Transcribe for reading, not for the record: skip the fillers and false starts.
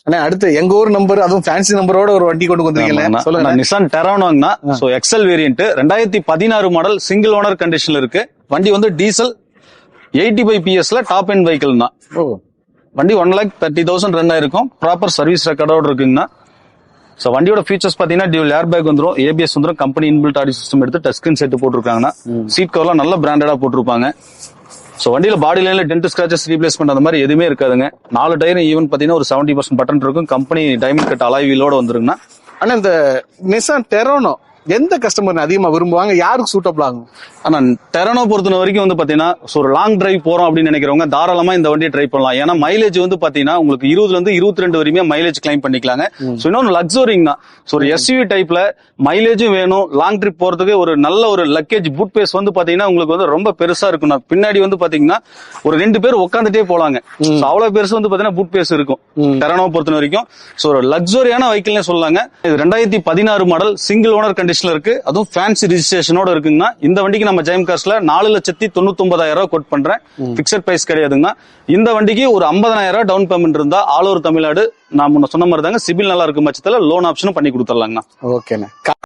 அண்ணா அடுத்து எங்க ஊர் நம்பர், அதுவும் ஃபேன்சி நம்பரோட ஒரு வண்டி கொண்டு வந்திருக்கீங்க, சொல்லுங்க. நிசான் டெரானோங்கண்ணா. So excel variant 2016 model, single owner கண்டிஷன்ல இருக்கு. வண்டி வந்து diesel 85 PS top end vehicle தான். வண்டி 1,30,000 ரன் ஆயிருக்கும். ப்ராப்பர் சர்வீஸ் ரெக்கார்டோட இருக்குங்கண்ணா. சோ வண்டியோட ஃபீச்சர்ஸ் பாத்தீங்கன்னா டியூல் ஏர் பேக் வந்துரும், ABS வந்துரும், கம்பெனி இன்பில்ட் ஆடியோ சிஸ்டம் எடுத்து டச் ஸ்கிரீன் செட் போட்டுருக்காங்கன்னா. சீட் கவர்லாம் நல்ல பிராண்டடா போட்டிருப்பாங்க. சோ வண்டியில பாடி லைன்ல டென்ட் ஸ்கிராச்சஸ் ரீப்ளேஸ்மெண்ட் அந்த மாதிரி எதுவுமே இருக்காதுங்க. 4 டயர் ஈவன் பாத்தீங்கன்னா ஒரு 70% பட்டன் இருக்கும். கம்பெனி டைமண்ட் கட் அலாய் வீலோட வந்துருங்கண்ணா. ஆனா இந்த நிசான் டெரானோ எந்த கஸ்டமர் அதிகமா விரும்புவாங்க, யாருக்கு சூட்டபிள் ஆகும்? ஆனா டெரானோ பொறுத்த வரைக்கும் வந்து பாத்தீங்கன்னா ஒரு லாங் டிரைவ் போறோம் அப்படின்னு நினைக்கிறவங்க தாராளமா இந்த வண்டியை ட்ரை பண்ணலாம். ஏன்னா மைலேஜ் வந்து பாத்தீங்கன்னா உங்களுக்கு 20 ல இருந்து 22 வரையுமே மைலேஜ் கிளைம் பண்ணிக்கலாங்க. சோ இன்னொன்னு லக்ஸரிங் தான். சோ ஒரு SUV டைப்ல மைலேஜும் வேணும், லாங் ட்ரிப் போறதுக்கு ஒரு நல்ல ஒரு லக்கேஜ் பூட் பேஸ் வந்து பாத்தீங்கன்னா உங்களுக்கு வந்து ரொம்ப பெருசா இருக்கும். பின்னாடி வந்து பாத்தீங்கன்னா ஒரு 2 பேர் உட்காந்துட்டே போலாங்க. அவ்வளவு பெருசு வந்து பாத்தீங்கன்னா பூட் பேஸ் இருக்கும் டெரானோ பொறுத்த வரைக்கும். சோ ஒரு லக்ஸரியான வெஹிக்கிள்னே சொல்லலாங்க. இது 2016 மாடல், சிங்கிள் ஓனர் கண்டிஷன்ல இருக்கு. அதுவும் ஃபேன்சி ரிஜிஸ்ட்ரேஷனோட இருக்குங்கன்னா. இந்த வண்டிக்கு நம்ம ஜெயம் கார்ஸ்ல 4,99,000 கோட் பண்றேன். பிக்சட் பிரைஸ் கிடையாதுங்க. இந்த வண்டிக்கு ஒரு 50,000 டவுன் பேமெண்ட் இருந்தா ஆல் ஓவர் தமிழ்நாடு நான் முன்ன சொன்ன மாதிரி தாங்க, சிபில் நல்லா இருக்கும் பட்சத்துல லோன் ஆப்ஷனும் பண்ணி கொடுத்துடலாங்கண்ணா. ஓகேண்ணா.